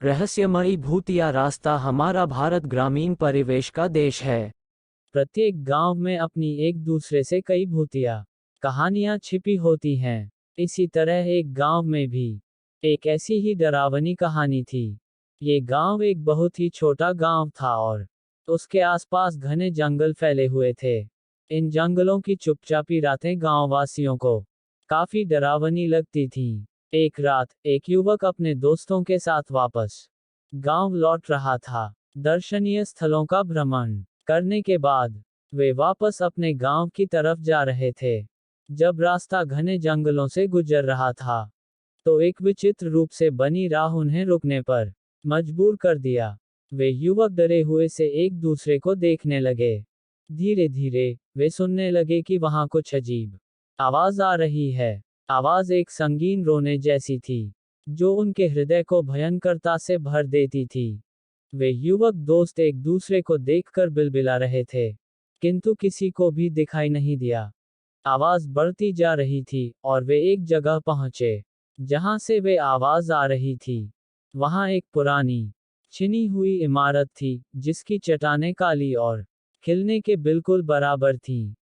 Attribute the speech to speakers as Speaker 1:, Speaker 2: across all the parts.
Speaker 1: रहस्यमयी भूतिया रास्ता। हमारा भारत ग्रामीण परिवेश का देश है।
Speaker 2: प्रत्येक गांव में अपनी एक दूसरे से कई भूतिया कहानियां छिपी होती हैं। इसी तरह एक गांव में भी एक ऐसी ही डरावनी कहानी थी। ये गांव एक बहुत ही छोटा गांव था और उसके आसपास घने जंगल फैले हुए थे। इन जंगलों की चुपचापी रातें गांव वासियों को काफी डरावनी लगती थीं। एक रात एक युवक अपने दोस्तों के साथ वापस गांव लौट रहा था। दर्शनीय स्थलों का भ्रमण करने के बाद वे वापस अपने गांव की तरफ जा रहे थे। जब रास्ता घने जंगलों से गुजर रहा था तो एक विचित्र रूप से बनी राह उन्हें रुकने पर मजबूर कर दिया। वे युवक डरे हुए से एक दूसरे को देखने लगे। धीरे धीरे वे सुनने लगे कि वहां कुछ अजीब आवाज आ रही है। आवाज एक संगीन रोने जैसी थी जो उनके हृदय को भयंकरता से भर देती थी। वे युवक दोस्त एक दूसरे को देखकर बिलबिला रहे थे, किंतु किसी को भी दिखाई नहीं दिया। आवाज बढ़ती जा रही थी और वे एक जगह पहुंचे जहां से वे आवाज आ रही थी। वहां एक पुरानी छिनी हुई इमारत थी जिसकी चट्टानें काली और खिलने के बिल्कुल बराबर थीं।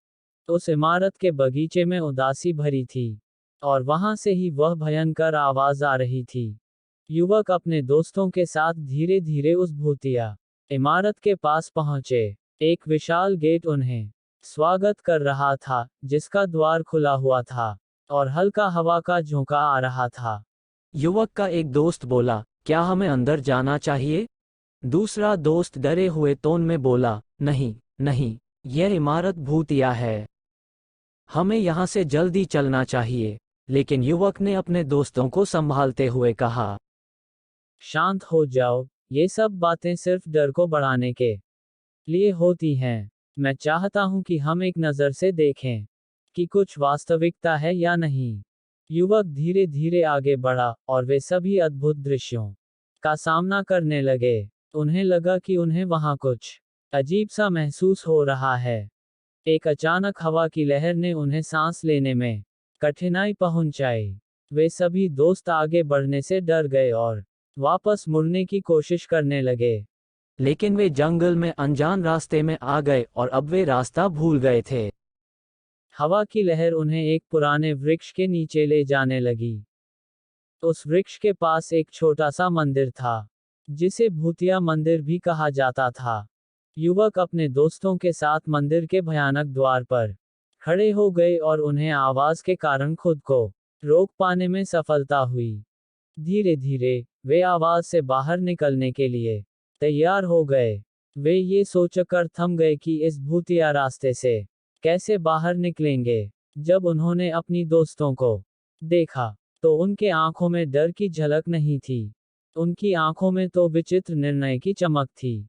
Speaker 2: उस इमारत के बगीचे में उदासी भरी थी और वहां से ही वह भयंकर आवाज आ रही थी। युवक अपने दोस्तों के साथ धीरे धीरे उस भूतिया इमारत के पास पहुंचे। एक विशाल गेट उन्हें स्वागत कर रहा था जिसका द्वार खुला हुआ था और हल्का हवा का झोंका आ रहा था।
Speaker 1: युवक का एक दोस्त बोला, क्या हमें अंदर जाना चाहिए? दूसरा दोस्त डरे हुए टोन में बोला, नहीं नहीं, यह इमारत भूतिया है, हमें यहाँ से जल्दी चलना चाहिए। लेकिन युवक ने अपने दोस्तों को संभालते हुए कहा,
Speaker 2: शांत हो जाओ, ये सब बातें सिर्फ डर को बढ़ाने के लिए होती हैं। मैं चाहता हूं कि हम एक नज़र से देखें कि कुछ वास्तविकता है या नहीं। युवक धीरे धीरे आगे बढ़ा और वे सभी अद्भुत दृश्यों का सामना करने लगे। उन्हें लगा कि उन्हें वहां कुछ अजीब सा महसूस हो रहा है। एक अचानक हवा की लहर ने उन्हें सांस लेने में कठिनाई पहुंचाई। वे सभी दोस्त आगे बढ़ने से डर गए और वापस मुड़ने की कोशिश करने लगे।
Speaker 1: लेकिन वे जंगल में अनजान रास्ते में आ गए और अब वे रास्ता भूल गए थे।
Speaker 2: हवा की लहर उन्हें एक पुराने वृक्ष के नीचे ले जाने लगी। उस वृक्ष के पास एक छोटा सा मंदिर था जिसे भूतिया मंदिर भी कहा जाता था। युवक अपने दोस्तों के साथ मंदिर के भयानक द्वार पर खड़े हो गए और उन्हें आवाज के कारण खुद को रोक पाने में सफलता हुई। धीरे धीरे वे आवाज से बाहर निकलने के लिए तैयार हो गए। वे ये सोचकर थम गए कि इस भूतिया रास्ते से कैसे बाहर निकलेंगे। जब उन्होंने अपनी दोस्तों को देखा तो उनके आंखों में डर की झलक नहीं थी, उनकी आंखों में तो विचित्र निर्णय की चमक थी।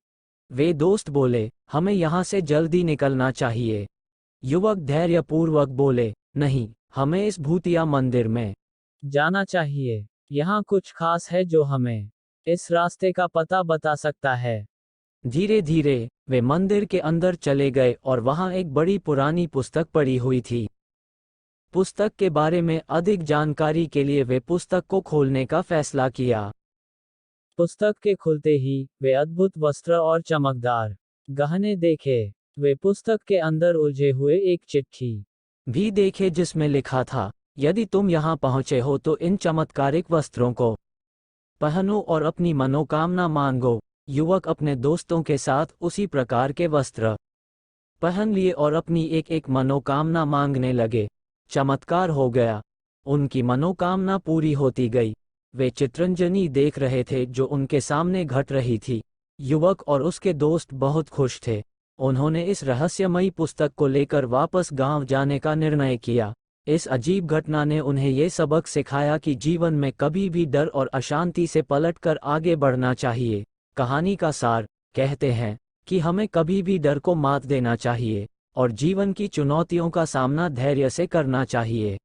Speaker 1: वे दोस्त बोले, हमें यहाँ से जल्दी निकलना चाहिए। युवक धैर्यपूर्वक बोले, नहीं, हमें इस भूतिया मंदिर में
Speaker 2: जाना चाहिए। यहाँ कुछ खास है जो हमें इस रास्ते का पता बता सकता है।
Speaker 1: धीरे धीरे वे मंदिर के अंदर चले गए और वहां एक बड़ी पुरानी पुस्तक पड़ी हुई थी। पुस्तक के बारे में अधिक जानकारी के लिए वे पुस्तक को खोलने का फैसला किया।
Speaker 2: पुस्तक के खुलते ही वे अद्भुत वस्त्र और चमकदार गहने देखे। वे पुस्तक के अंदर उलझे हुए एक चिट्ठी
Speaker 1: भी देखे जिसमें लिखा था, यदि तुम यहाँ पहुँचे हो तो इन चमत्कारिक वस्त्रों को पहनो और अपनी मनोकामना मांगो। युवक अपने दोस्तों के साथ उसी प्रकार के वस्त्र पहन लिए और अपनी एक एक मनोकामना मांगने लगे। चमत्कार हो गया, उनकी मनोकामना पूरी होती गई। वे चित्रंजनी देख रहे थे जो उनके सामने घट रही थी। युवक और उसके दोस्त बहुत खुश थे। उन्होंने इस रहस्यमयी पुस्तक को लेकर वापस गांव जाने का निर्णय किया। इस अजीब घटना ने उन्हें ये सबक सिखाया कि जीवन में कभी भी डर और अशांति से पलटकर आगे बढ़ना चाहिए। कहानी का सार कहते हैं कि हमें कभी भी डर को मात देना चाहिए और जीवन की चुनौतियों का सामना धैर्य से करना चाहिए।